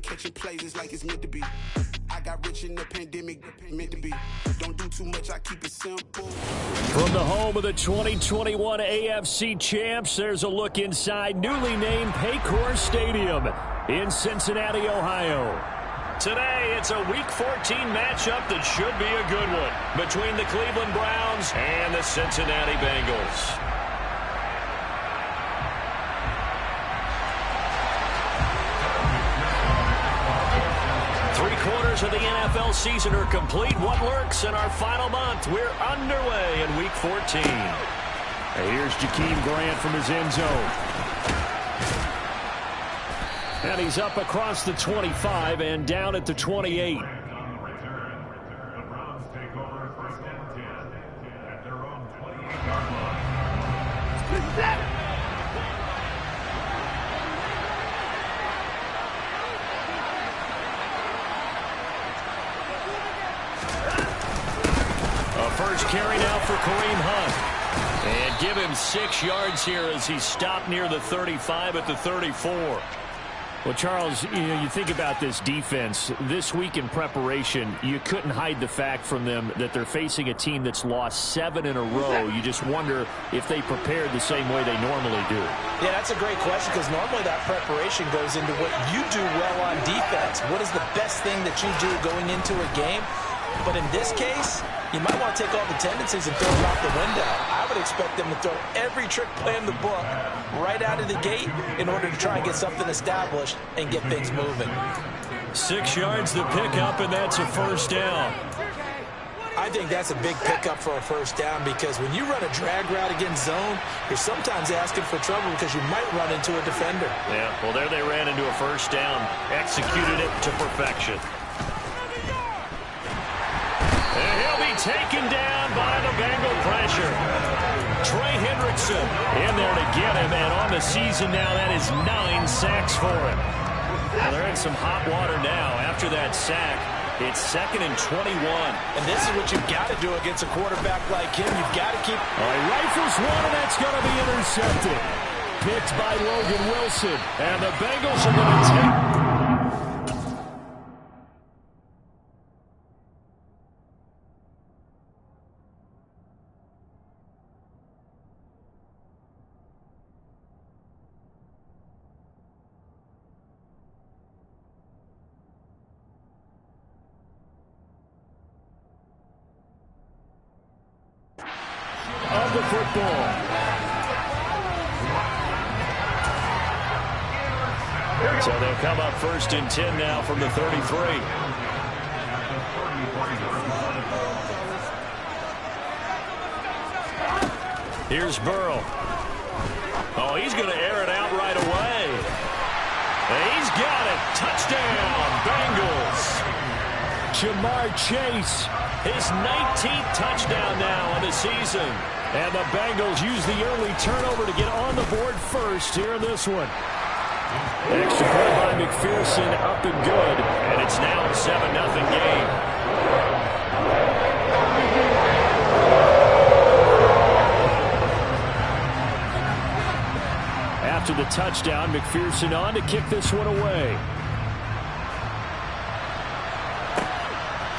catching plays, it's like it's meant to be. I got rich in the pandemic, meant to be. Don't do too much, I keep it simple. From the home of the 2021 AFC champs, there's a look inside newly named Paycor Stadium in Cincinnati, Ohio. Today, it's a Week 14 matchup that should be a good one between the Cleveland Browns and the Cincinnati Bengals. Of the NFL season are complete. What lurks in our final month? We're underway in Week 14. Here's Jakeem Grant from his end zone. And he's up across the 25 and down at the 28. First carry now for Kareem Hunt. And give him 6 yards here as he stopped near the 35 at the 34. Well, Charles, you think about this defense. This week in preparation, you couldn't hide the fact from them that they're facing a team that's lost 7 in a row. You just wonder if they prepared the same way they normally do. Yeah, that's a great question because normally that preparation goes into what you do well on defense. What is the best thing that you do going into a game? But in this case, you might want to take all the tendencies and throw them out the window. I would expect them to throw every trick play in the book right out of the gate in order to try and get something established and get things moving. 6 yards to pick up, and that's a first down. I think that's a big pickup for a first down because when you run a drag route against zone, you're sometimes asking for trouble because you might run into a defender. Yeah, well, there they ran into a first down, executed it to perfection. And he'll be taken down by the Bengal pressure. Trey Hendrickson in there to get him, and on the season now, that is 9 sacks for him. Well, they're in some hot water now. After that sack, it's 2nd and 21. And this is what you've got to do against a quarterback like him. You've got to keep... All right, rifles one, and that's going to be intercepted. Picked by Logan Wilson, and the Bengals are going to take... of the football. So they'll come up 1st and 10 now from the 33. Here's Burrow. Oh, he's going to air it out right away. He's got it. Touchdown, Bengals. Jamar Chase, his 19th touchdown now of the season. And the Bengals use the early turnover to get on the board first here in this one. Extra point by McPherson, up and good. And it's now a 7-0 game. After the touchdown, McPherson on to kick this one away.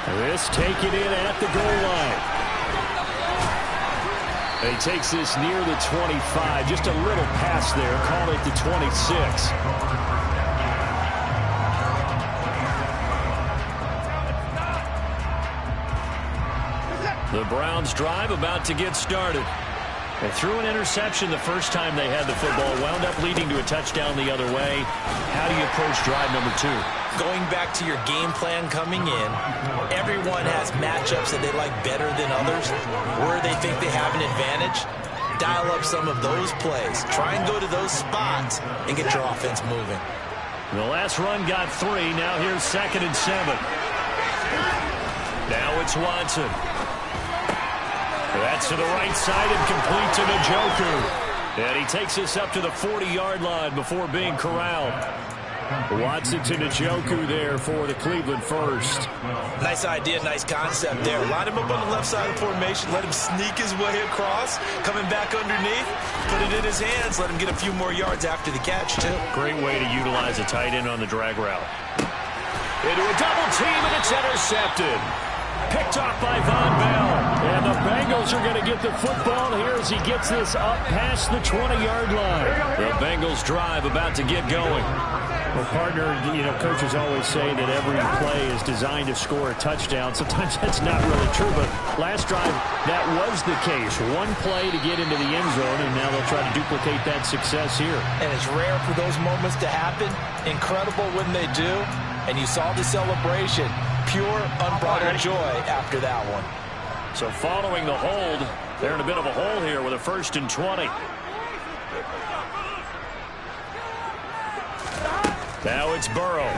This taken in at the goal line. He takes this near the 25. Just a little pass there. Call it the 26. The Browns drive about to get started. They threw an interception the first time they had the football. Wound up leading to a touchdown the other way. How do you approach drive number 2? Going back to your game plan coming in, everyone has matchups that they like better than others, where they think they have an advantage. Dial up some of those plays. Try and go to those spots and get your offense moving. The last run got 3. Now here's 2nd and 7. Now it's Watson. That's to the right side and complete to Njoku. And he takes us up to the 40-yard line before being corralled. Watson to Njoku there for the Cleveland first. Nice idea, nice concept there. Line him up on the left side of the formation. Let him sneak his way across. Coming back underneath. Put it in his hands. Let him get a few more yards after the catch, too. Great way to utilize a tight end on the drag route. Into a double team, and it's intercepted. Picked off by Von Bell. And the Bengals are going to get the football here as he gets this up past the 20-yard line. The Bengals drive about to get going. Well, partner, coaches always say that every play is designed to score a touchdown. Sometimes that's not really true, but last drive, that was the case. One play to get into the end zone, and now they'll try to duplicate that success here. And it's rare for those moments to happen. Incredible when they do. And you saw the celebration. Pure, unbridled joy after that one. So following the hold, they're in a bit of a hole here with a 1st and 20. Now it's Burrow.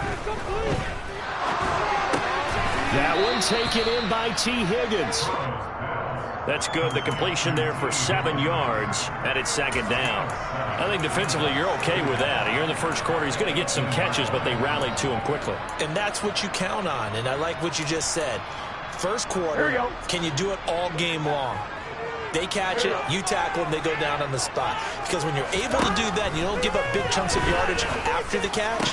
That one taken in by T. Higgins. That's good. The completion there for 7 yards, and it's 2nd down. I think defensively you're okay with that. Here in the first quarter, he's going to get some catches, but they rallied to him quickly. And that's what you count on, and I like what you just said. First quarter, can you do it all game long? They catch it, you tackle them, they go down on the spot. Because when you're able to do that and you don't give up big chunks of yardage after the catch,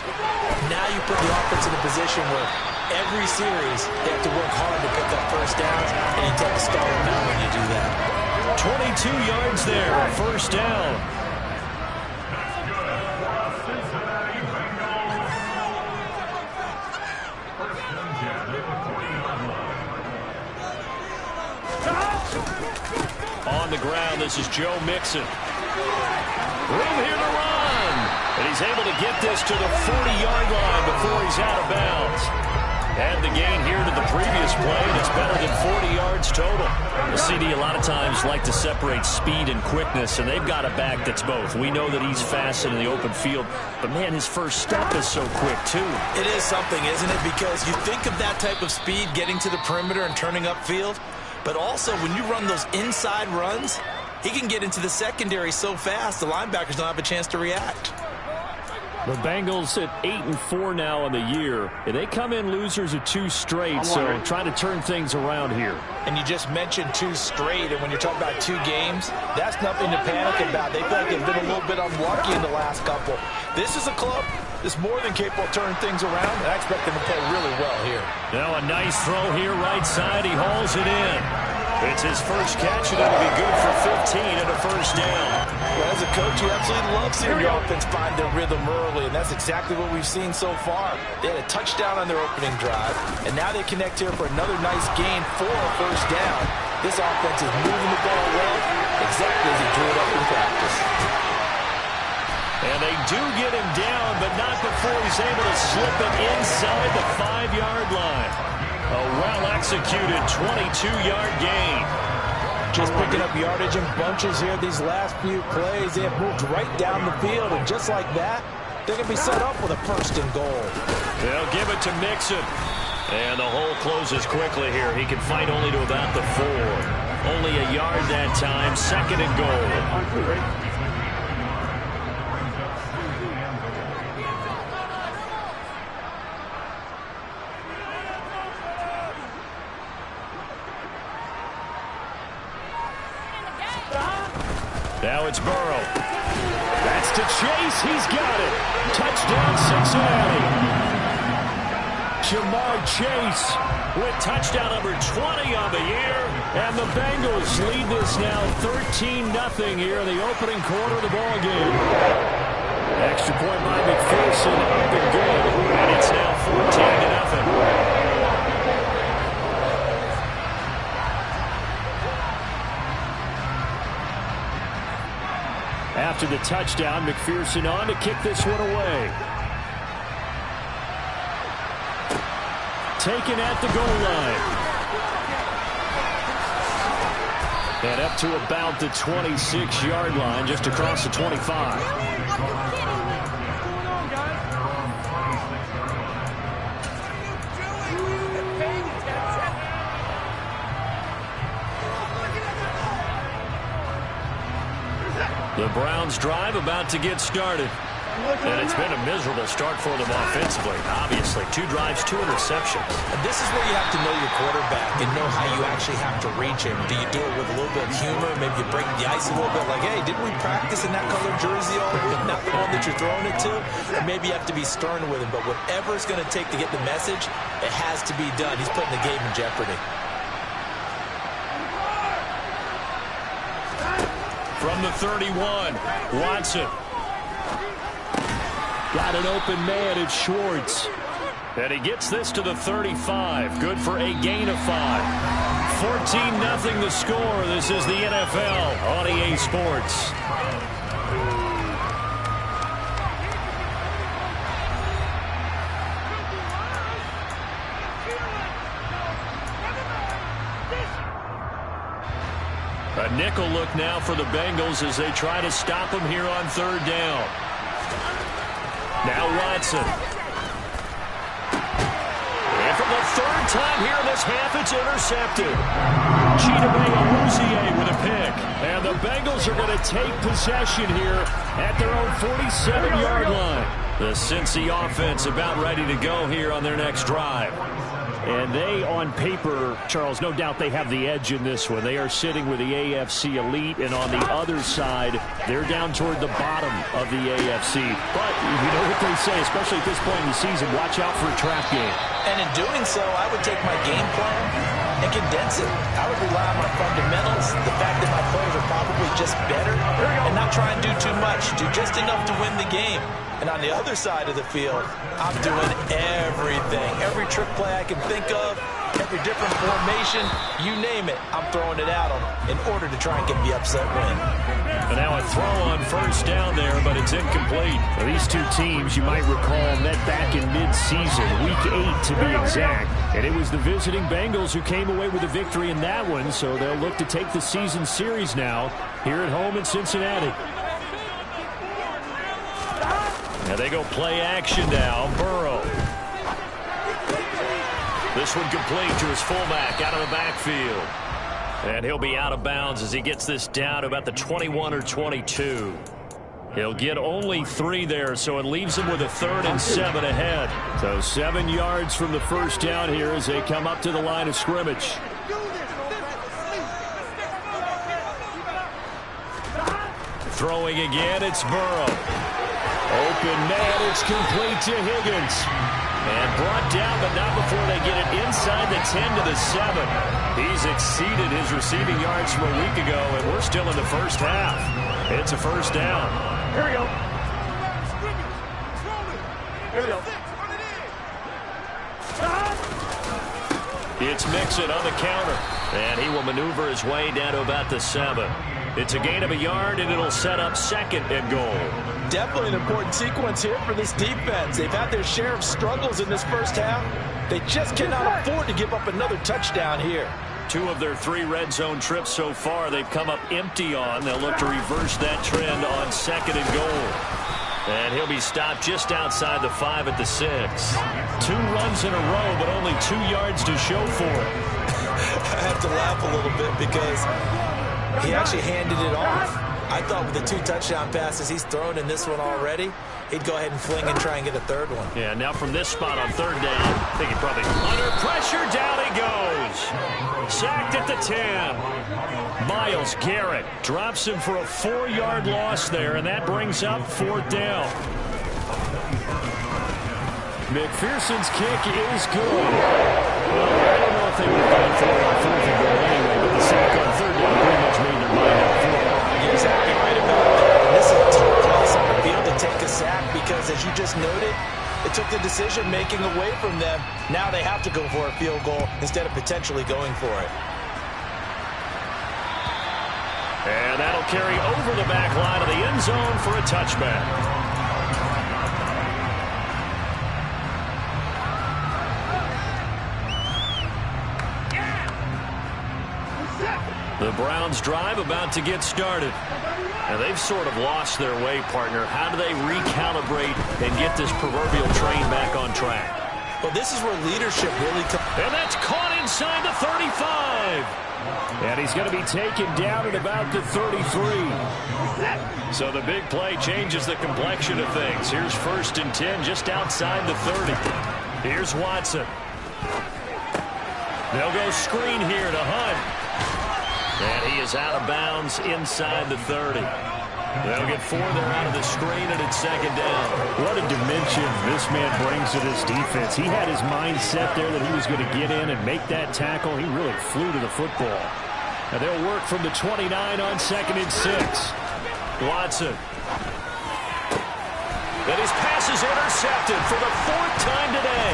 now you put the offense in a position where every series they have to work hard to pick up first downs, and you take a star amount when you do that. 22 yards there, 1st down. On the ground, this is Joe Mixon. Room here to run. And he's able to get this to the 40-yard line before he's out of bounds. And the gain here to the previous play, and it's better than 40 yards total. The CD a lot of times like to separate speed and quickness, and they've got a back that's both. We know that he's fast in the open field, but, man, his first step is so quick, too. It is something, isn't it? Because you think of that type of speed getting to the perimeter and turning upfield, but also when you run those inside runs, he can get into the secondary so fast the linebackers don't have a chance to react. The Bengals at 8-4 now in the year. They come in losers of 2 straight, so trying to turn things around here. And you just mentioned 2 straight, and when you're talking about 2 games, that's nothing to panic about. They feel like they've been a little bit unlucky in the last couple. This is a club that's more than capable of turning things around, and I expect them to play really well here. Now a nice throw here right side. He hauls it in. It's his first catch, and it'll be good for 15 and a 1st down. Well, as a coach, you absolutely love seeing your offense find their rhythm early, and that's exactly what we've seen so far. They had a touchdown on their opening drive, and now they connect here for another nice gain for a 1st down. This offense is moving the ball well, exactly as he drew it up in practice. And they do get him down, but not before he's able to slip it inside the 5-yard line. A well-executed 22-yard gain. Just picking up yardage in bunches here these last few plays. They have moved right down the field, and just like that, they're going to be set up with a 1st and goal. They'll give it to Mixon. And the hole closes quickly here. He can fight only to about the 4. Only a yard that time. 2nd and goal. Now it's Burrow. That's to Chase. He's got it. Touchdown, Cincinnati. Jamar Chase with touchdown number 20 on the year. And the Bengals lead this now 13-0 here in the opening quarter of the ball game. Extra point by McPherson up and good. And it's now 14-0. After the touchdown, McPherson on to kick this one away. Taken at the goal line. And up to about the 26-yard line, just across the 25. The Browns drive about to get started. And it's been a miserable start for them offensively. Obviously. nicely. 2 drives, 2 interceptions. And this is where you have to know your quarterback and know how you actually have to reach him. Do you do it with a little bit of humor? Maybe you break the ice a little bit like, hey, didn't we practice in that colored jersey all week? Not the one that you're throwing it to? Or maybe you have to be stern with him. But whatever it's going to take to get the message, it has to be done. He's putting the game in jeopardy. From the 31, Watson. Got an open man, it's Schwartz. And he gets this to the 35. Good for a gain of 5. 14-0 the score. This is the NFL on EA Sports. A nickel look now for the Bengals as they try to stop him here on 3rd down. Now Watson. And for the 3rd time here in this half, it's intercepted. Chidobe Awuzie with a pick. And the Bengals are going to take possession here at their own 47-yard line. The Cincy offense about ready to go here on their next drive. And they, on paper, Charles, no doubt they have the edge in this one. They are sitting with the AFC elite, and on the other side, they're down toward the bottom of the AFC. But you know what they say, especially at this point in the season, watch out for a trap game. And in doing so, I would take my game plan and condense it. I would rely on my fundamentals, the fact that my players are probably just better, and not try and do too much, do just enough to win the game. And on the other side of the field, I'm doing everything. Every trick play I can think of, every different formation, you name it, I'm throwing it at them in order to try and get the upset win. And now a throw on 1st down there, but it's incomplete. Now, these two teams, you might recall, met back in mid-season, Week 8 to be exact. And it was the visiting Bengals who came away with a victory in that one, so they'll look to take the season series now here at home in Cincinnati. Now they go play action now. Burrow. This one complete to his fullback out of the backfield. And he'll be out of bounds as he gets this down to about the 21 or 22. He'll get only 3 there, so it leaves him with a 3rd and 7 ahead. So 7 yards from the 1st down here as they come up to the line of scrimmage. Throwing again, it's Burrow. Open man, it's complete to Higgins. And brought down, but not before they get it inside the 10 to the 7. He's exceeded his receiving yards from a week ago, and we're still in the 1st half. It's a 1st down. Here we go. Here we go. It's Mixon on the counter. And he will maneuver his way down to about the 7. It's a gain of a yard, and it'll set up 2nd and goal. Definitely an important sequence here for this defense. They've had their share of struggles in this 1st half. They just cannot afford to give up another touchdown here. 2 of their 3 red zone trips so far they've come up empty on. They'll look to reverse that trend on 2nd and goal. And he'll be stopped just outside the 5 at the 6. 2 runs in a row, but only 2 yards to show for it. I have to laugh a little bit because he actually handed it off. I thought with the 2 touchdown passes he's thrown in this one already, he'd go ahead and fling and try and get a 3rd one. Yeah, now from this spot on 3rd down, I think he probably under pressure, down he goes. Sacked at the 10. Myles Garrett drops him for a 4-yard loss there, and that brings up 4th down. McPherson's kick is good. Well, I don't know if they would have gone for it on 4th and goal anyway, but the sack on 3rd down pretty much made their mind up for it. You're exactly right about that. This is a tough place on the field to take a sack because, as you just noted, it took the decision-making away from them. Now they have to go for a field goal instead of potentially going for it. And that'll carry over the back line of the end zone for a touchback. The Browns drive about to get started. And they've sort of lost their way, partner. How do they recalibrate and get this proverbial train back on track? Well, this is where leadership really comes. And that's caught inside the 35. And he's going to be taken down at about the 33. So the big play changes the complexion of things. Here's 1st and 10 just outside the 30. Here's Watson. They'll go screen here to Hunt. And he is out of bounds inside the 30. They'll get 4 there out of the screen, and it's second down. What a dimension this man brings to this defense. He had his mind set there that he was going to get in and make that tackle. He really flew to the football. Now they'll work from the 29 on 2nd and 6. Watson. And his pass is intercepted for the 4th time today.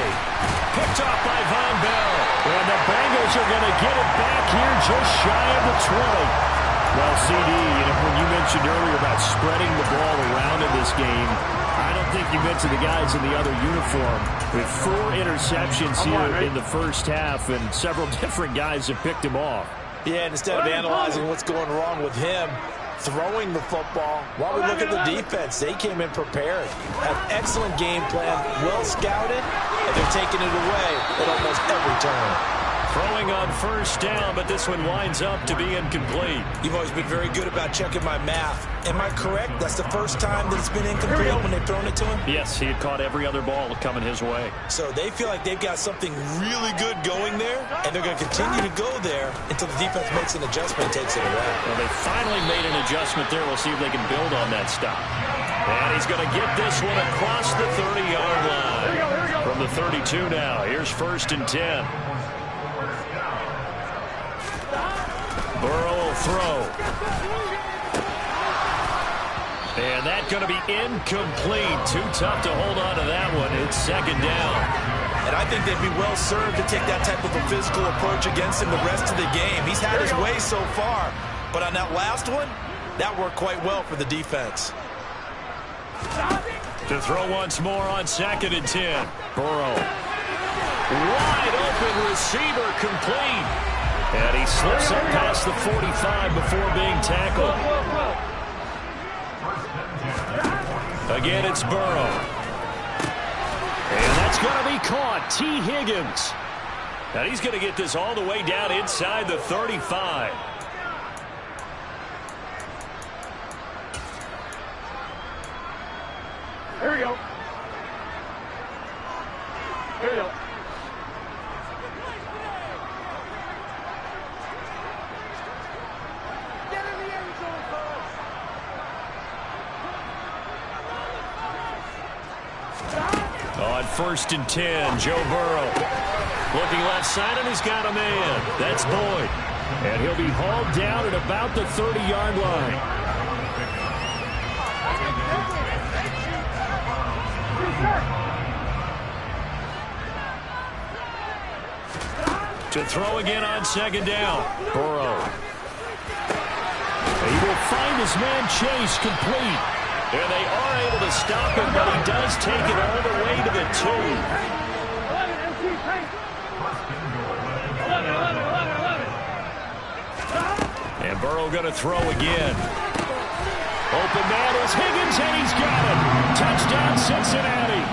Picked off by Von Bell. And the Bengals are going to get it back here just shy of the 20. Well, CD, when you mentioned earlier about spreading the ball around in this game, I don't think you mentioned the guys in the other uniform. With 4 interceptions here in the first half, and several different guys have picked him off. Yeah, and instead of analyzing what's going wrong with him, throwing the football, while we look at the defense, they came in prepared. An excellent game plan, well scouted, and they're taking it away at almost every turn. Throwing on first down, but this one winds up to be incomplete. You've always been very good about checking my math. Am I correct? That's the first time that it's been incomplete when they've thrown it to him? Yes, he had caught every other ball coming his way. So they feel like they've got something really good going there, and they're going to continue to go there until the defense makes an adjustment and takes it away. Well, they finally made an adjustment there. We'll see if they can build on that stop. And he's going to get this one across the 30-yard line. From the 32 now, here's 1st and 10. Burrow will throw. And that's going to be incomplete. Too tough to hold on to that one. It's 2nd down. And I think they'd be well served to take that type of a physical approach against him the rest of the game. He's had his way so far. But on that last one, that worked quite well for the defense. To throw once more on 2nd and 10. Burrow. Wide open receiver, complete. And he slips up past the 45 before being tackled. Again, it's Burrow. And that's going to be caught. T. Higgins. And he's going to get this all the way down inside the 35. Here we go. Here we go. On 1st and 10, Joe Burrow. Looking left side, and he's got a man. That's Boyd. And he'll be hauled down at about the 30-yard line. To throw again on 2nd down. Burrow. He will find his man Chase, complete. And they are able to stop him, but he does take it all the way to the 2. And Burrow going to throw again. Open man is Higgins, and he's got it. Touchdown, Cincinnati.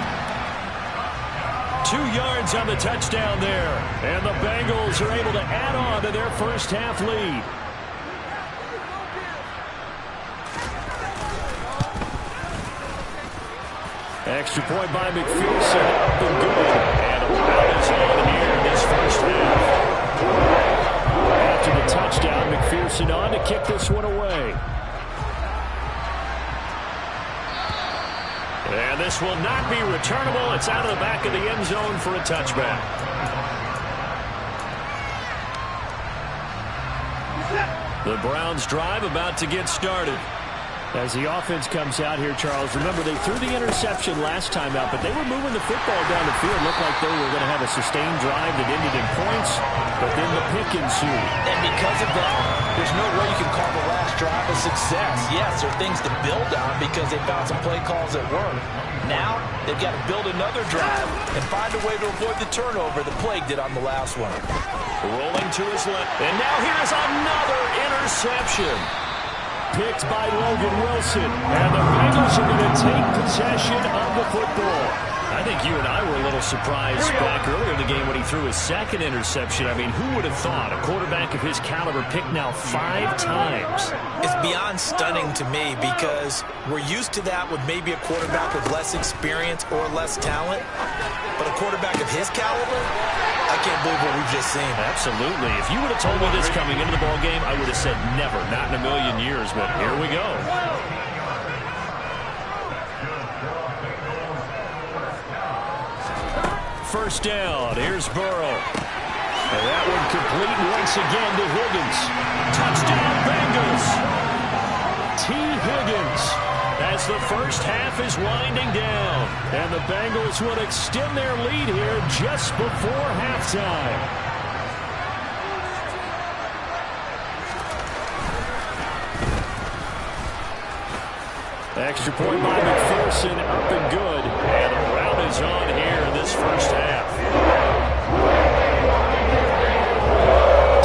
2 yards on the touchdown there. And the Bengals are able to add on to their first half lead. Extra point by McPherson, up and good. And a foul is on here in this first half. After the touchdown, McPherson on to kick this one away. And this will not be returnable. It's out of the back of the end zone for a touchback. The Browns drive about to get started. As the offense comes out here, Charles, remember they threw the interception last time out, but they were moving the football down the field. Looked like they were going to have a sustained drive that ended in points, but then the pick ensued. And because of that, there's no way you can call the last drive a success. Yes, there are things to build on because they found some play calls that work. Now, they've got to build another drive and find a way to avoid the turnover the Plague did on the last one. Rolling to his left. And now here's another interception. Picked by Logan Wilson. And the Bengals are going to take possession of the football. I think you and I were a little surprised back earlier in the game when he threw his second interception. I mean, who would have thought a quarterback of his caliber picked now 5 times? It's beyond stunning to me because we're used to that with maybe a quarterback with less experience or less talent. But a quarterback of his caliber, I can't believe what we've just seen. Absolutely. If you would have told me this coming into the ballgame, I would have said never, not in a million years. But here we go. First down. Here's Burrow. And that one complete once again to Higgins. Touchdown, Bengals. T. Higgins as the first half is winding down. And the Bengals will extend their lead here just before halftime. Extra point by McPherson, up and good. And a rout is on here in this first half.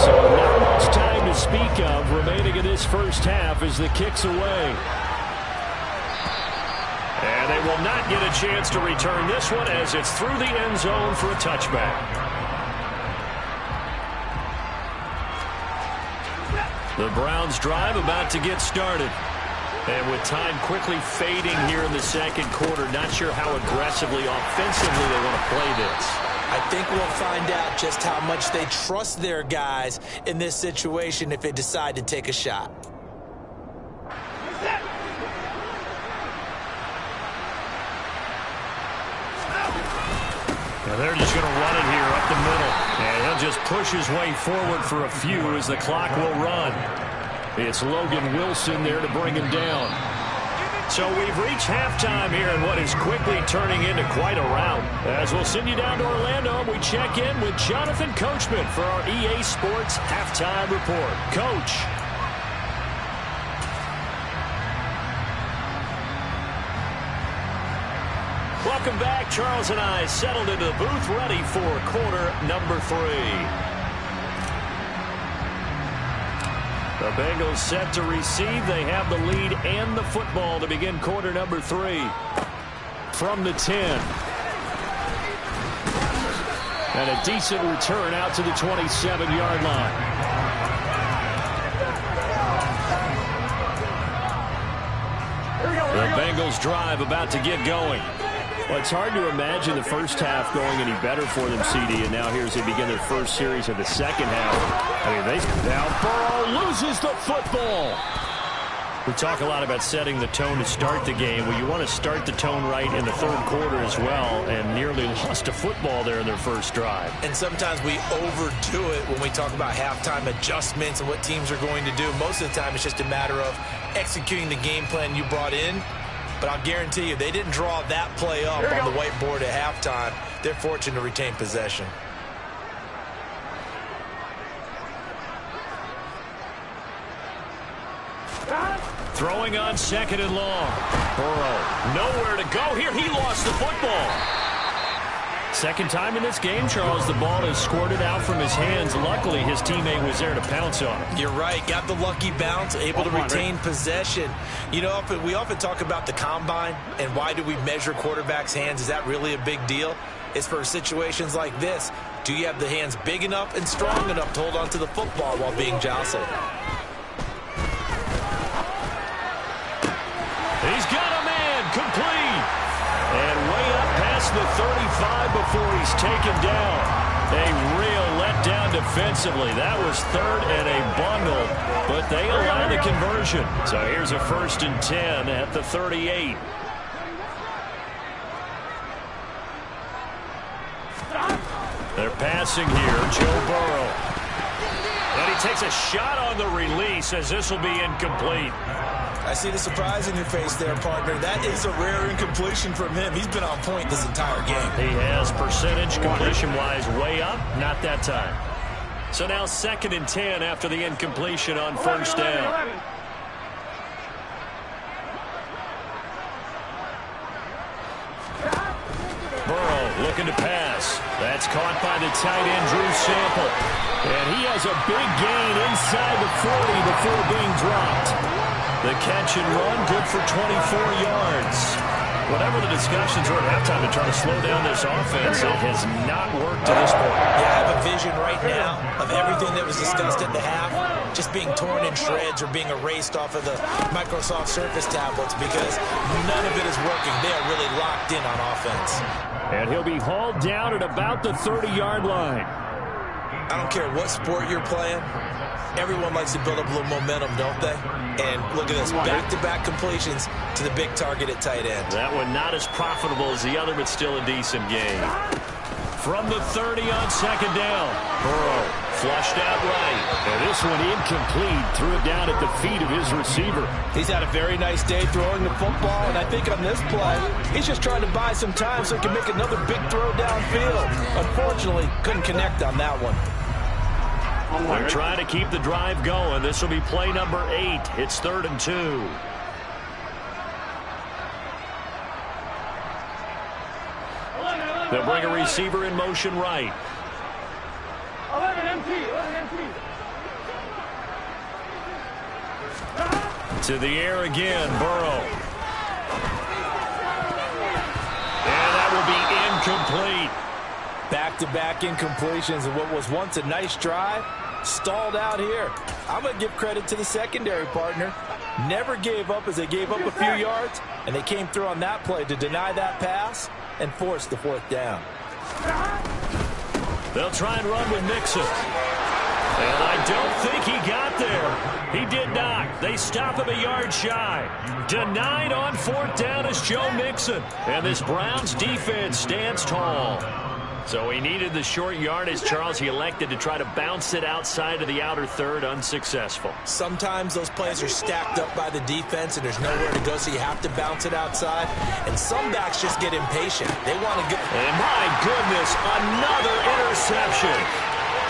So not much time to speak of remaining in this first half as the kick's away. And they will not get a chance to return this one as it's through the end zone for a touchback. The Browns drive about to get started. And with time quickly fading here in the second quarter, not sure how aggressively, offensively they want to play this. I think we'll find out just how much they trust their guys in this situation if they decide to take a shot. Now they're just going to run it here up the middle. And he'll just push his way forward for a few as the clock will run. It's Logan Wilson there to bring him down. So we've reached halftime here in what is quickly turning into quite a rout. As we'll send you down to Orlando, we check in with Jonathan Coachman for our EA Sports Halftime Report. Coach. Welcome back. Charles and I settled into the booth ready for quarter number 3. The Bengals set to receive. They have the lead and the football to begin quarter number 3. From the 10. And a decent return out to the 27-yard line. The Bengals drive about to get going. Well, it's hard to imagine the first half going any better for them, CD, and now here as they begin their first series of the second half. I mean, now Burrow loses the football. We talk a lot about setting the tone to start the game. Well, you want to start the tone right in the third quarter as well, and nearly lost a football there in their first drive. And sometimes we overdo it when we talk about halftime adjustments and what teams are going to do. Most of the time, it's just a matter of executing the game plan you brought in. But I'll guarantee you, they didn't draw that play up on the whiteboard at halftime. They're fortunate to retain possession. Throwing on second and long. Burrow nowhere to go here. He lost the football. Second time in this game, Charles, the ball is squirted out from his hands. Luckily, his teammate was there to pounce on it. You're right. Got the lucky bounce, able to retain possession. You know, we often talk about the combine and why do we measure quarterbacks' hands. Is that really a big deal? It's for situations like this. Do you have the hands big enough and strong enough to hold on to the football while being jostled? He's got a man complete. And way up past the 35 before he's taken down. A real letdown defensively. That was third and a bundle, but they allow the conversion. So here's a 1st and 10 at the 38. They're passing here. Joe Burrow. And he takes a shot on the release as this will be incomplete. I see the surprise in your face there, partner. That is a rare incompletion from him. He's been on point this entire game. He has percentage completion-wise way up. Not that time. So now 2nd and 10 after the incompletion on first down. Burrow looking to pass. That's caught by the tight end, Drew Sample. And he has a big gain inside the 40 before being dropped. The catch and run, good for 24 yards. Whatever the discussions were at halftime to try to slow down this offense, it has not worked to this point. Yeah, I have a vision right now of everything that was discussed at the half just being torn in shreds or being erased off of the Microsoft Surface tablets because none of it is working. They are really locked in on offense. And he'll be hauled down at about the 30-yard line. I don't care what sport you're playing. Everyone likes to build up a little momentum, don't they? And look at this, back-to-back completions to the big target at tight end. That one not as profitable as the other, but still a decent game. From the 30 on second down, Burrow flushed out right. And this one incomplete, threw it down at the feet of his receiver. He's had a very nice day throwing the football, and I think on this play, he's just trying to buy some time so he can make another big throw downfield. Unfortunately, couldn't connect on that one. They're trying to keep the drive going. This will be play number 8. It's 3rd and 2. They'll bring a receiver in motion right. 11 MT. To the air again, Burrow. And that will be incomplete. Back-to-back incompletions of what was once a nice drive. Stalled out here. I'm going to give credit to the secondary partner. Never gave up as they gave up a few yards, and they came through on that play to deny that pass and force the 4th down. They'll try and run with Mixon. And I don't think he got there. He did not. They stop him a yard shy. Denied on 4th down is Joe Mixon. And this Browns defense stands tall. So he needed the short yardage, Charles. He elected to try to bounce it outside of the outer third, unsuccessful. Sometimes those plays are stacked up by the defense and there's nowhere to go, so you have to bounce it outside. And some backs just get impatient. They want to go. And my goodness, another interception.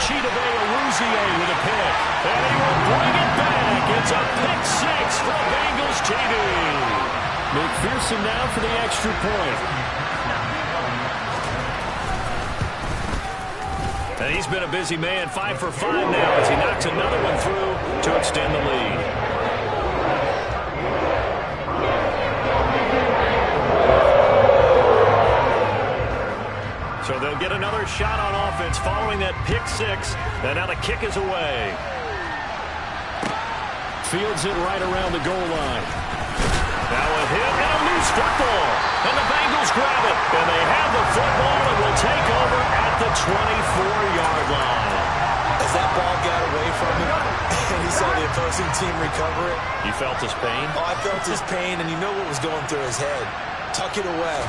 Chidobe Awuzie with a pick. And he will bring it back. It's a pick 6 for Bengals TD. McPherson now for the extra point. And he's been a busy man, 5 for 5 now as he knocks another one through to extend the lead. So they'll get another shot on offense following that pick 6. And now the kick is away. Fields it right around the goal line. Now a hit and a loose football. And the Bengals grab it. And they have the football and will take over at the 24-yard line. As that ball got away from him and he saw the opposing team recover it. You felt his pain? Oh, I felt his pain, and you know what was going through his head. Tuck it away.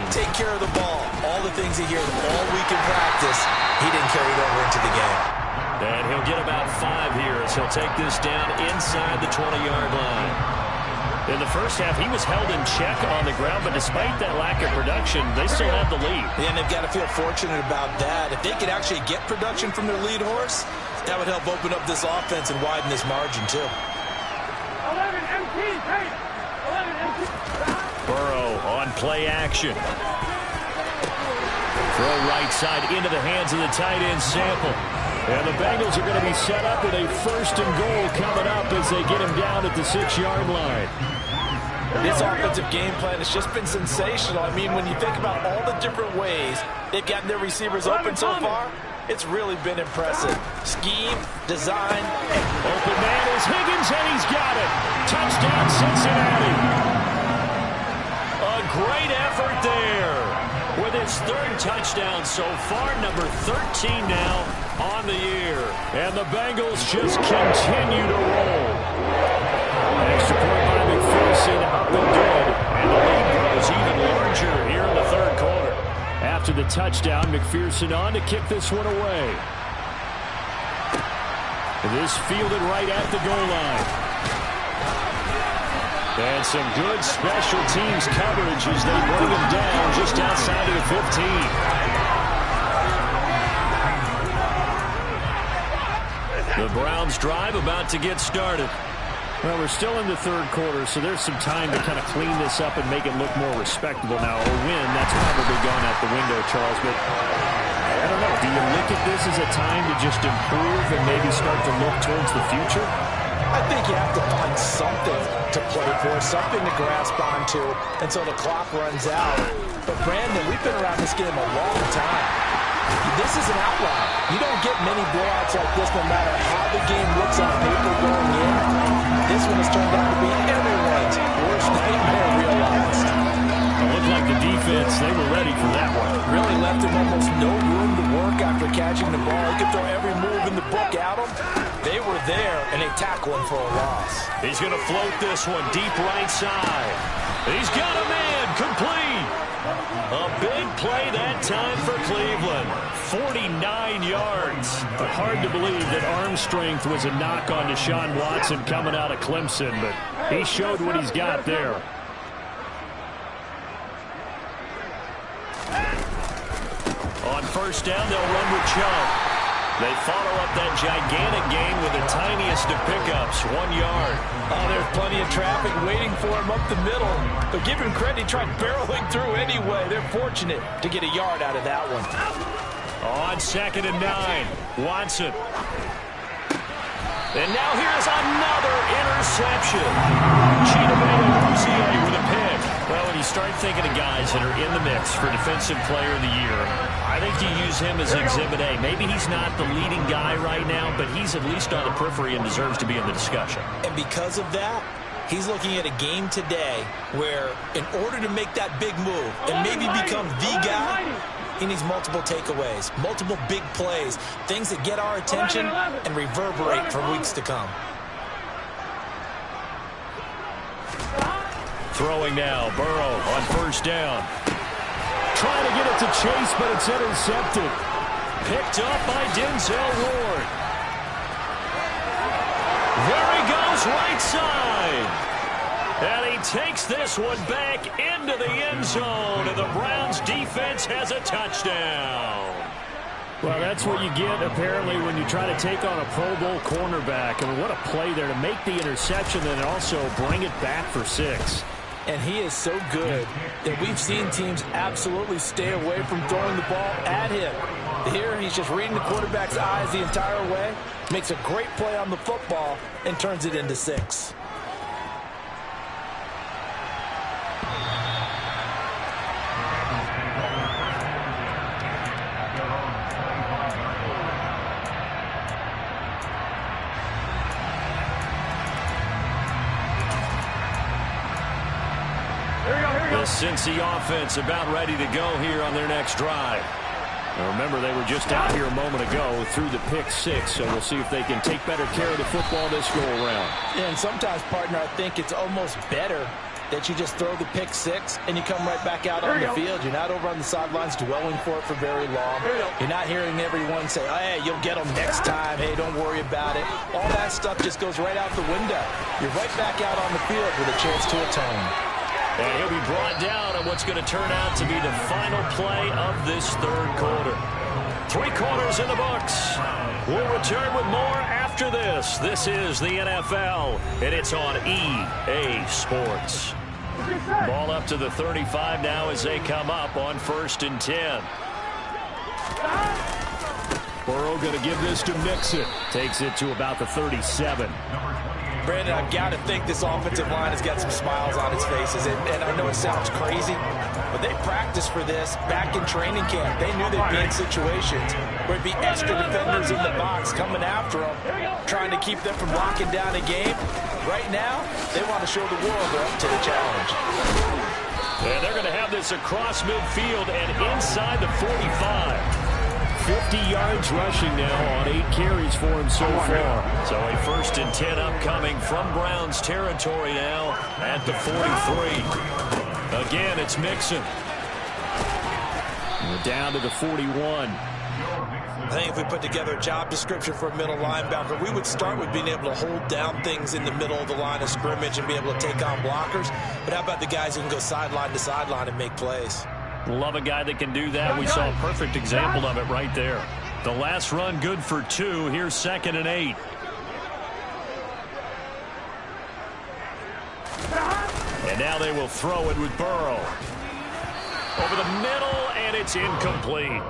Take care of the ball. All the things he hears all week in practice, he didn't carry it over into the game. And he'll get about 5 here as he'll take this down inside the 20-yard line. In the first half, he was held in check on the ground, but despite that lack of production, they still have the lead. Yeah, and they've got to feel fortunate about that. If they could actually get production from their lead horse, that would help open up this offense and widen this margin, too. 11 MT. 11 MT. Burrow on play action. Throw right side into the hands of the tight end Sample. And the Bengals are going to be set up with a 1st and goal coming up as they get him down at the 6-yard line. This offensive game plan has just been sensational. I mean, when you think about all the different ways they've gotten their receivers open so far, it's really been impressive. Scheme, design. Open man is Higgins, and he's got it. Touchdown, Cincinnati. A great effort there. With his 3rd touchdown so far, number 13 now on the year. And the Bengals just continue to roll. Extra point by McPherson, up and good. And the lead grows even larger here in the 3rd quarter. After the touchdown, McPherson on to kick this one away. This fielded right at the goal line. And some good special teams coverage as they bring him down just outside of the 15. The Browns drive about to get started. Well, we're still in the 3rd quarter, so there's some time to kind of clean this up and make it look more respectable now. A win, that's probably gone out the window, Charles, but I don't know. Do you look at this as a time to just improve and maybe start to look towards the future? I think you have to find something to play for, something to grasp onto until the clock runs out. But, Brandon, we've been around this game a long time. This is an outlier. You don't get many blowouts like this no matter how the game looks on paper going in. This one has turned out to be everyone's worst nightmare realized. It looked like the defense, they were ready for that one. Really left him almost no room to work after catching the ball. He could throw every move in the book at him. They were there, and they tackle him for a loss. He's going to float this one deep right side. He's got a man complete. A big play that time for Cleveland. 49 yards. But hard to believe that arm strength was a knock on Deshaun Watson coming out of Clemson, but he showed what he's got there. On first down, they'll run with Chubb. They follow up that gigantic gain with the tiniest of pickups, 1 yard. Oh, there's plenty of traffic waiting for him up the middle. But give him credit, he tried barreling through anyway. They're fortunate to get a yard out of that one. On 2nd and 9, Watson. And now here's another interception. Chidobe with a pick. Well, when you start thinking of guys that are in the mix for Defensive Player of the Year, I think you use him as Exhibit A. Maybe he's not the leading guy right now, but he's at least on the periphery and deserves to be in the discussion. And because of that, he's looking at a game today where in order to make that big move and maybe become the guy, he needs multiple takeaways, multiple big plays, things that get our attention and reverberate for weeks to come. Throwing now, Burrow on first down. Trying to get it to Chase, but it's intercepted. Picked up by Denzel Ward. There he goes, right side. And he takes this one back into the end zone, and the Browns defense has a touchdown. Well, that's what you get, apparently, when you try to take on a Pro Bowl cornerback. I mean, what a play there to make the interception and also bring it back for 6. And he is so good that we've seen teams absolutely stay away from throwing the ball at him. Here, he's just reading the quarterback's eyes the entire way, makes a great play on the football, and turns it into 6. The Cincy offense about ready to go here on their next drive. Now remember, they were just out here a moment ago through the pick 6, so we'll see if they can take better care of the football this go-around. And sometimes, partner, I think it's almost better that you just throw the pick 6 and you come right back out on the field. You're not over on the sidelines dwelling for it for very long. You're not hearing everyone say, oh, hey, you'll get them next time. Hey, don't worry about it. All that stuff just goes right out the window. You're right back out on the field with a chance to atone. And he'll be brought down on what's going to turn out to be the final play of this third quarter. 3 quarters in the books. We'll return with more after this. This is the NFL, and it's on EA Sports. Ball up to the 35 now as they come up on 1st and 10. Burrow going to give this to Mixon. Takes it to about the 37. Brandon, I've got to think this offensive line has got some smiles on its faces. And I know it sounds crazy, but they practiced for this back in training camp. They knew they'd be in situations where it'd be extra defenders in the box coming after them, trying to keep them from locking down a game. Right now, they want to show the world they're up to the challenge. And they're going to have this across midfield and inside the 45. 50 yards rushing now on 8 carries for him so far. So a 1st and 10 upcoming from Browns territory now at the 43. Again, it's Mixon. We're down to the 41. I think if we put together a job description for a middle linebacker, we would start with being able to hold down things in the middle of the line of scrimmage and be able to take on blockers. But how about the guys who can go sideline to sideline and make plays? Love a guy that can do that. We saw a perfect example of it right there. The last run good for 2. Here's 2nd and 8. And now they will throw it with Burrow. Over the middle, and it's incomplete.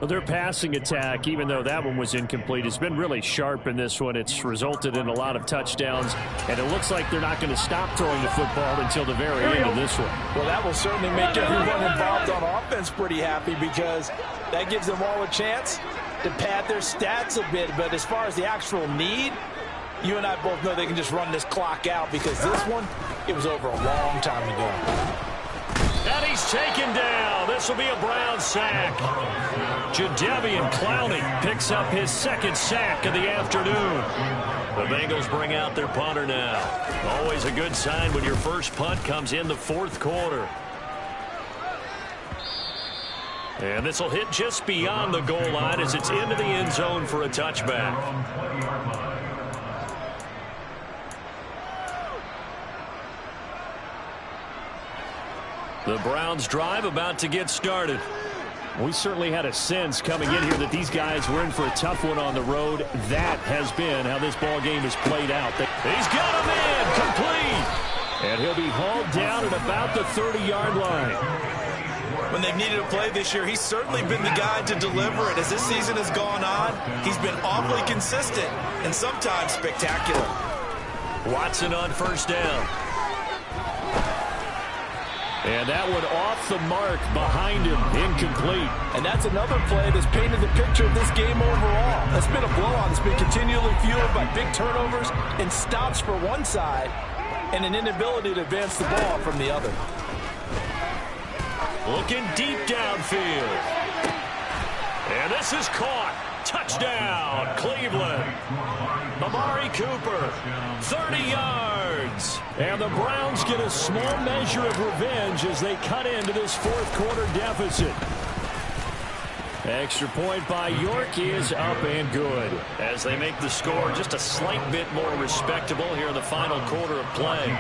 Well, their passing attack, even though that one was incomplete, has been really sharp in this one. It's resulted in a lot of touchdowns, and it looks like they're not going to stop throwing the football until the very end of this one. Well, that will certainly make everyone involved on offense pretty happy because that gives them all a chance to pad their stats a bit. But as far as the actual need, you and I both know they can just run this clock out because this one, it was over a long time ago. And he's taken down. This will be a Brown sack. Jadeveon Clowney picks up his second sack of the afternoon. The Bengals bring out their punter now. Always a good sign when your first punt comes in the fourth quarter. And this will hit just beyond the goal line as it's into the end zone for a touchback. The Browns drive about to get started. We certainly had a sense coming in here that these guys were in for a tough one on the road. That has been how this ball game has played out. He's got him in, complete. And he'll be hauled down at about the 30-yard line. When they've needed a play this year, he's certainly been the guy to deliver it. As this season has gone on, he's been awfully consistent and sometimes spectacular. Watson on first down. And that one off the mark behind him, incomplete. And that's another play that's painted the picture of this game overall. That's been a blowout that's been continually fueled by big turnovers and stops for one side and an inability to advance the ball from the other. Looking deep downfield. And this is caught. Touchdown, Cleveland. Amari Cooper, 30 yards. And the Browns get a small measure of revenge as they cut into this fourth quarter deficit. Extra point by York is up and good. As they make the score just a slight bit more respectable here in the final quarter of play.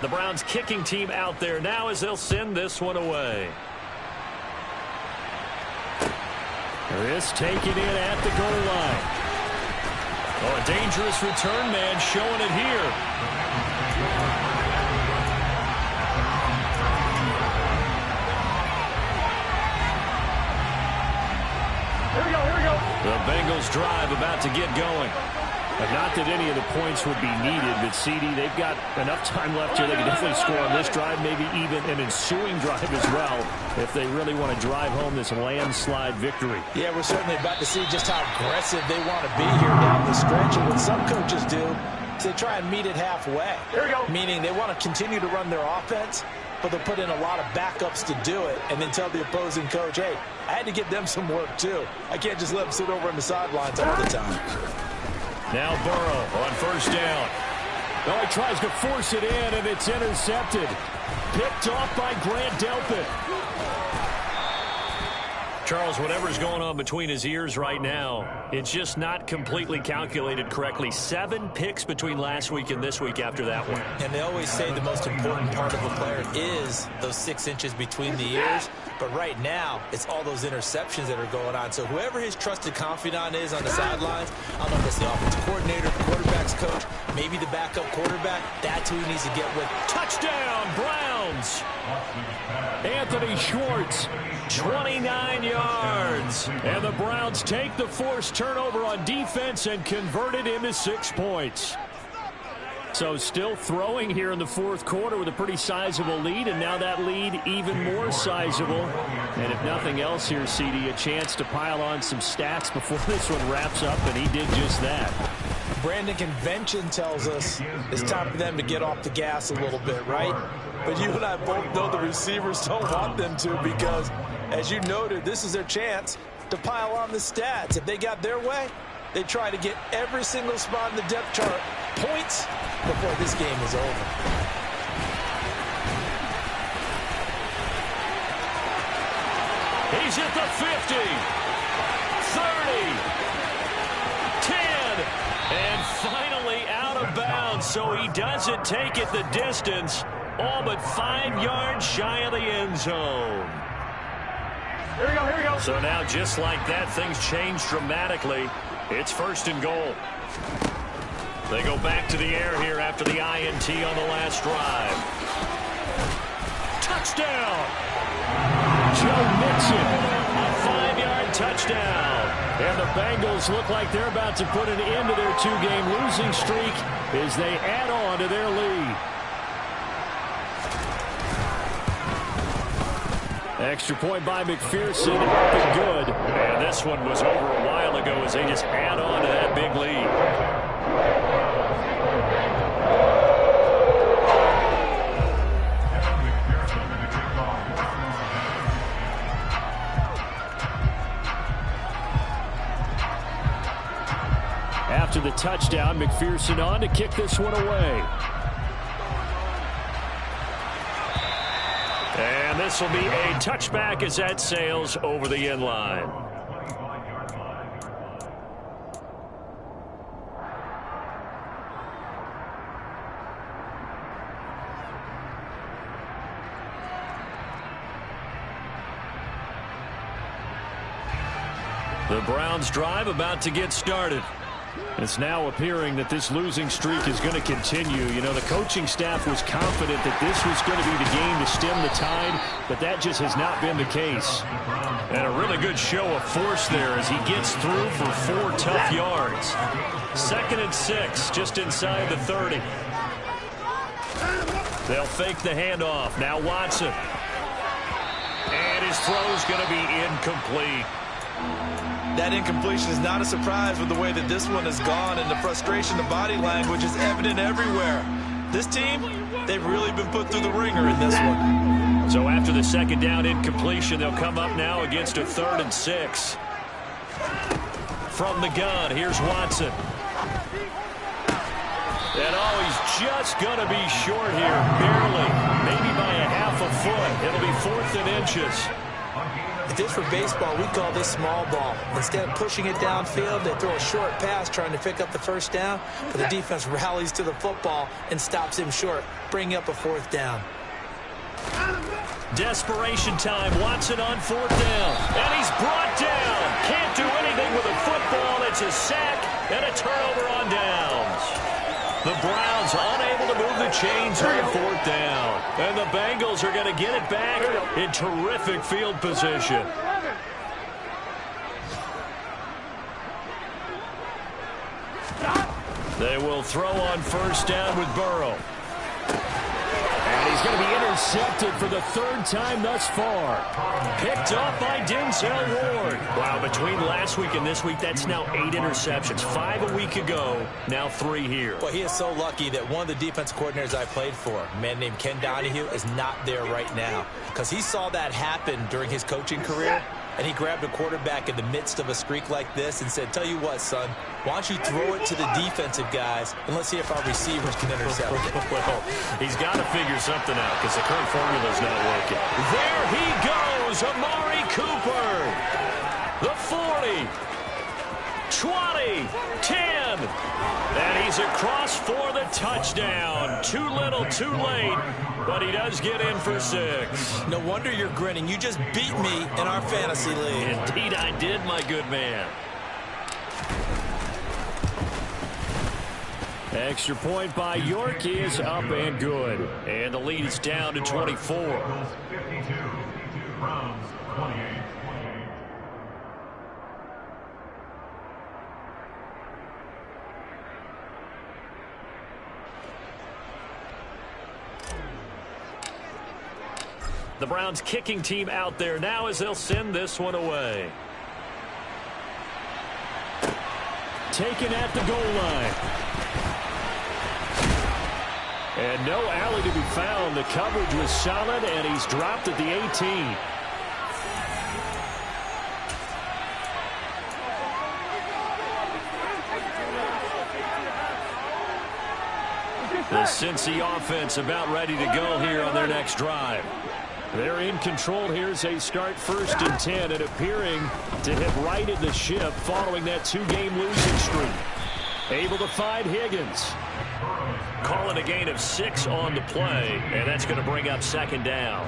The Browns kicking team out there now as they'll send this one away. This taken in at the goal line. Oh, a dangerous return man showing it here. Here we go. The Bengals drive about to get going. Not that any of the points would be needed, but CD, they've got enough time left here. They can definitely score on this drive, maybe even an ensuing drive as well, if they really want to drive home this landslide victory. Yeah, we're certainly about to see just how aggressive they want to be here down the stretch. And what some coaches do is they try and meet it halfway. Here we go. Meaning they want to continue to run their offense, but they'll put in a lot of backups to do it and then tell the opposing coach, hey, I had to give them some work too. I can't just let them sit over on the sidelines all the time. Now Burrow on first down. Oh, he tries to force it in, and it's intercepted. Picked off by Grant Delpit. Charles, whatever's going on between his ears right now, it's just not completely calculated correctly. 7 picks between last week and this week after that one. And they always say the most important part of a player is those 6 inches between the ears. But right now, it's all those interceptions that are going on. So whoever his trusted confidant is on the sidelines, I don't know if it's the offensive coordinator, the quarterback's coach, maybe the backup quarterback, that's who he needs to get with. Touchdown, Browns! Anthony Schwartz, 29 yards. And the Browns take the forced turnover on defense and convert it into 6 points. So still throwing here in the fourth quarter with a pretty sizable lead, and now that lead even more sizable. And if nothing else here, CD, a chance to pile on some stats before this one wraps up, and he did just that. Brandon, convention tells us it's time for them to get off the gas a little bit, right? But you and I both know the receivers don't want them to because, as you noted, this is their chance to pile on the stats. If they got their way, they try to get every single spot in the depth chart points before this game is over. He's at the 50, 30, 10, and finally out of bounds. So he doesn't take it the distance, all but 5 yards shy of the end zone. Here we go. So now just like that, things change dramatically. It's first and goal. They go back to the air here after the INT on the last drive. Touchdown! Browns look like they're about to put an end to their 2-game losing streak as they add on to their lead. Extra point by McPherson, up and good. And this one was over a while ago as they just add on to that big lead. After the touchdown, McPherson on to kick this one away. And this will be a touchback as that sails over the end line. The Browns drive about to get started. It's now appearing that this losing streak is going to continue. You know, the coaching staff was confident that this was going to be the game to stem the tide, but that just has not been the case. And a really good show of force there as he gets through for 4 tough yards. 2nd and 6, just inside the 30. They'll fake the handoff. Now Watson. And his throw's going to be incomplete. That incompletion is not a surprise with the way that this one has gone, and the frustration, the body language is evident everywhere. This team, they've really been put through the ringer in this one. So after the 2nd down incompletion, they'll come up now against a 3rd and 6. From the gun, here's Watson. And oh, he's just going to be short here, barely, maybe by a half a foot. It'll be 4th and inches. If this were baseball, we'd call this small ball. Instead of pushing it downfield, they throw a short pass trying to pick up the 1st down, but the defense rallies to the football and stops him short, bringing up a 4th down. Desperation time. Watson on 4th down. And he's brought down. Can't do anything with a football. It's a sack and a turnover on downs. The Browns unable to move the chains on 4th down. And the Bengals are going to get it back in terrific field position. They will throw on 1st down with Burrow. And he's going to be intercepted for the 3rd time thus far. Picked up by Denzel Ward. Wow, between last week and this week, that's now 8 interceptions. 5 a week ago, now 3 here. Well, he is so lucky that one of the defense coordinators I played for, a man named Ken Donahue, is not there right now. Because he saw that happen during his coaching career, and he grabbed a quarterback in the midst of a streak like this and said, tell you what, son, why don't you throw it to the defensive guys, and let's see if our receivers can intercept it. Well, he's got to figure something out because the current formula's not working. There he goes, Amari Cooper. The 40, 20, 10. And he's across for the touchdown. Too little, too late, but he does get in for 6. No wonder you're grinning. You just beat me in our fantasy league. Indeed I did, my good man. Extra point by York is up and good. And the lead is down to 24. The Browns kicking team out there now as they'll send this one away. Taken at the goal line. And no alley to be found. The coverage was solid, and he's dropped at the 18. The Cincy offense about ready to go here on their next drive. They're in control here as they start 1st and 10 and appearing to have righted the ship following that 2-game losing streak. Able to find Higgins. Calling a gain of 6 on the play, and that's going to bring up 2nd down.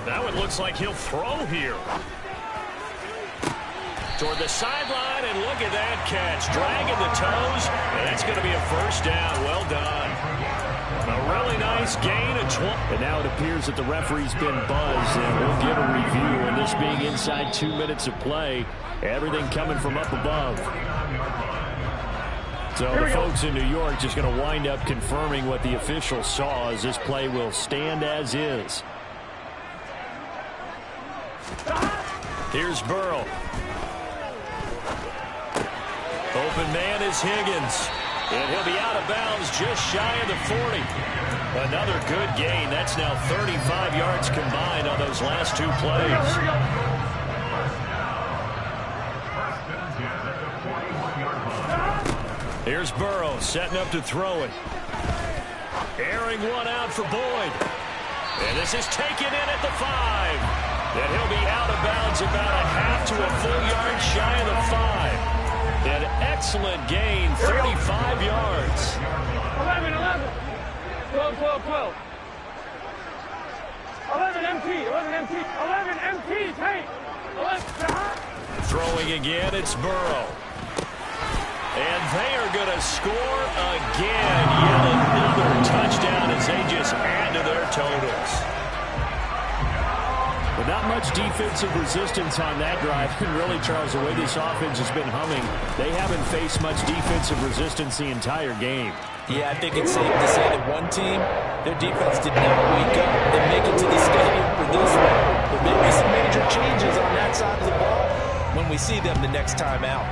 That one looks like he'll throw here. Toward the sideline, and look at that catch. Dragging the toes, and that's going to be a 1st down. Well done. A really nice Nice gain of 20. And now it appears that the referee's been buzzed, and we'll get a review. And this being inside 2 minutes of play, everything coming from up above. So the folks in New York just going to wind up confirming what the official saw, as this play will stand as is. Here's Burrow. Open man is Higgins. And he'll be out of bounds just shy of the 40. Another good gain. That's now 35 yards combined on those last 2 plays. Here's Burrow setting up to throw it. Airing one out for Boyd. And this is taken in at the 5. And he'll be out of bounds about a half to a full yard shy of the 5. An excellent gain, 35 yards. 11, 11. 12, 12, 12. 11 MT, 11 MT, 11 MT, tank. 11. Throwing again, it's Burrow. And they are going to score again. Yet another touchdown as they just add to their totals. But not much defensive resistance on that drive. And really, Charles, the way this offense has been humming, they haven't faced much defensive resistance the entire game. Yeah, I think it's safe to say that one team, their defense did not wake up and make it to the stadium for this one. There may be some major changes on that side of the ball when we see them the next time out.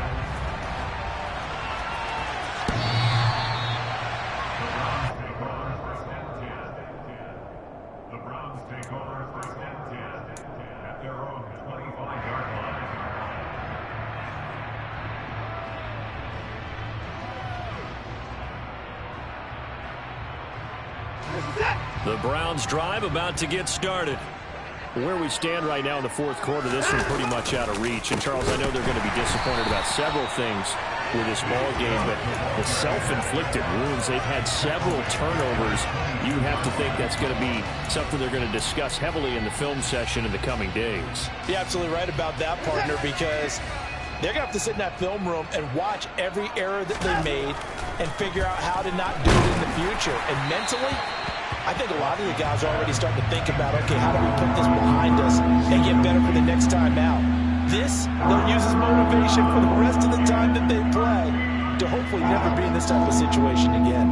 The Browns drive about to get started. Where we stand right now in the fourth quarter, this one's pretty much out of reach. And, Charles, I know they're going to be disappointed about several things with this ball game, but the self-inflicted wounds, they've had several turnovers. You have to think that's going to be something they're going to discuss heavily in the film session in the coming days. You're absolutely right about that, partner, because they're going to have to sit in that film room and watch every error that they made and figure out how to not do it in the future. And mentally, I think a lot of the guys are already starting to think about, okay, how do we put this behind us and get better for the next time out? This, they'll use as motivation for the rest of the time that they play to hopefully never be in this type of situation again.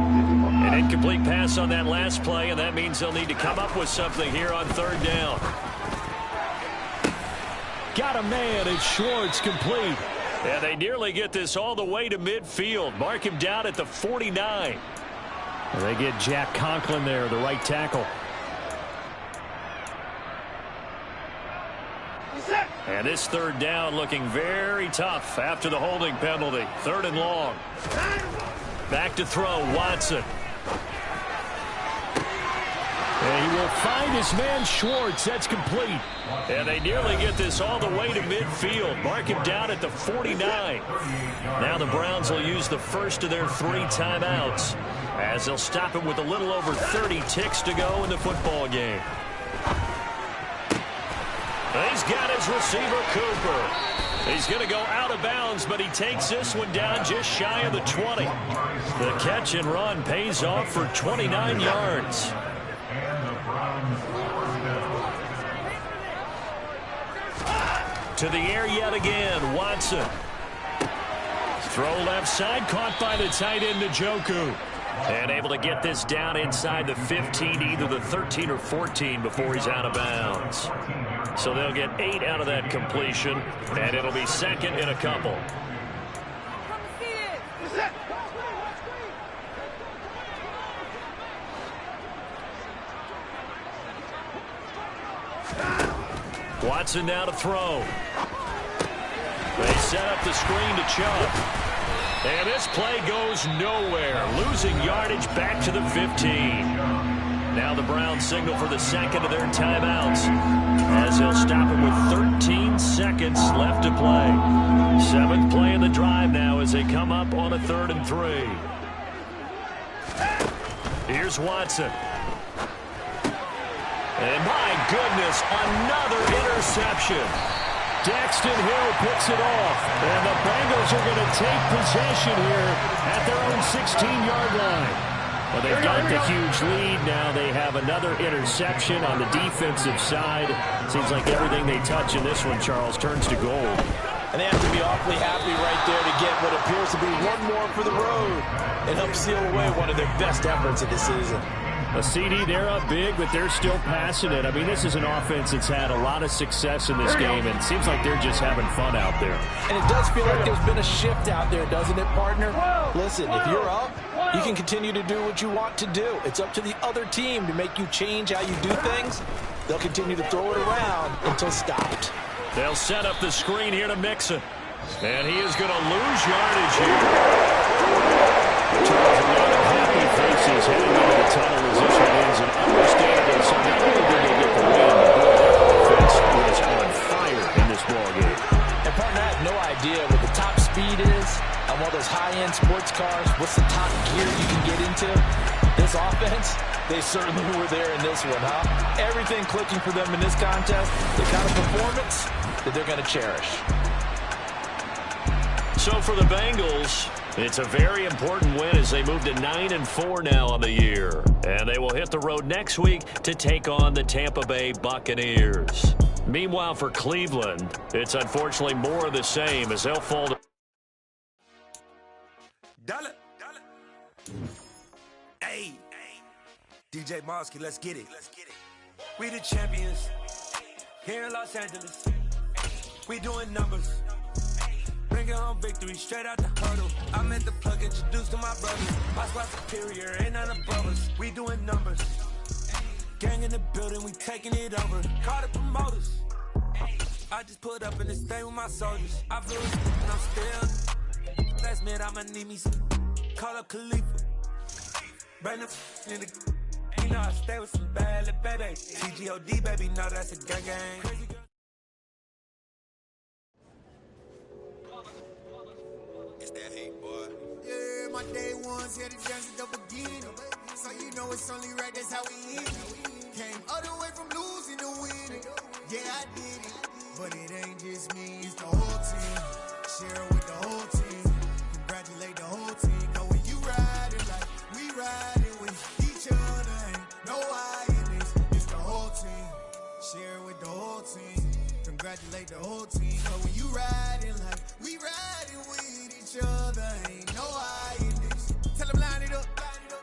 An incomplete pass on that last play, and that means they'll need to come up with something here on third down. Got a man, it's Schwartz, complete. And they nearly get this all the way to midfield. Mark him down at the 49. They get Jack Conklin there, the right tackle. And this third down looking very tough after the holding penalty. 3rd and long. Back to throw, Watson. And he will find his man Schwartz. That's complete. And they nearly get this all the way to midfield. Mark him down at the 49. Now the Browns will use the first of their 3 timeouts, as they'll stop him with a little over 30 ticks to go in the football game. He's got his receiver, Cooper. He's going to go out of bounds, but he takes this one down just shy of the 20. The catch and run pays off for 29 yards. To the air yet again, Watson. Throw left side, caught by the tight end, Njoku. And able to get this down inside the 15, either the 13 or 14 before he's out of bounds. So they'll get 8 out of that completion, and it'll be second in a couple. Watson now to throw. They set up the screen to Chubb. And this play goes nowhere. Losing yardage back to the 15. Now the Browns signal for the second of their timeouts, as they'll stop it with 13 seconds left to play. 7th play in the drive now as they come up on a 3rd and 3. Here's Watson. And my goodness, another interception. Daxton Hill picks it off, and the Bengals are going to take possession here at their own 16-yard line. Well, they've got the huge lead. Now they have another interception on the defensive side. Seems like everything they touch in this one, Charles, turns to gold. And they have to be awfully happy right there to get what appears to be one more for the road and help seal away one of their best efforts of the season. A CD, they're up big, but they're still passing it. I mean, this is an offense that's had a lot of success in this game, and it seems like they're just having fun out there. And it does feel like there's been a shift out there, doesn't it, partner? Listen, if you're up, you can continue to do what you want to do. It's up to the other team to make you change how you do things. They'll continue to throw it around until stopped. They'll set up the screen here to Mixon. And he is going to lose yardage here. Charles, a lot of happy faces heading into the tunnel as this one ends, and understandable. So not only did they get the win, but the offense was on fire in this ballgame. And partner, I have no idea what the top speed is on one of those high-end sports cars. What's the top gear you can get into? This offense, they certainly were there in this one, huh? Everything clicking for them in this contest, the kind of performance that they're going to cherish. So for the Bengals, it's a very important win as they move to 9-4 now on the year. And they will hit the road next week to take on the Tampa Bay Buccaneers. Meanwhile, for Cleveland, it's unfortunately more of the same as they'll fall to... Dollar. Hey, DJ Mosky, let's get it. We the champions here in Los Angeles. We doing numbers. Bringing home victory straight out the huddle. I met the plug, introduced to my brothers. My squad superior, ain't none above us. We doing numbers. Gang in the building, we taking it over. Call the promoters. I just put up in this thing with my soldiers. I feel it, and I'm still. Last minute, I'ma need me some. Call up Khalifa. Bring the in the. You know I stay with some bad little baby. TGOD, baby, no, that's a gang gang. Crazy girl. It's that hate, boy. Yeah, my day ones here to dance at the beginning. So you know it's only right, that's how we end it. Came all the way from losing to winning. Yeah, I did it. But it ain't just me, it's the whole team. Share it with the whole team. Congratulate the whole team. Know when you riding like we riding with each other. Ain't no I in this, it's the whole team. Share it with the whole team. Congratulate the whole team. Know when you riding like we riding with each other. Ain't no I in this. Tell them line it up.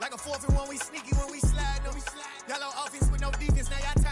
Like a 4th and 1, we sneaky when we slide them. Yellow offense with no defense, now y'all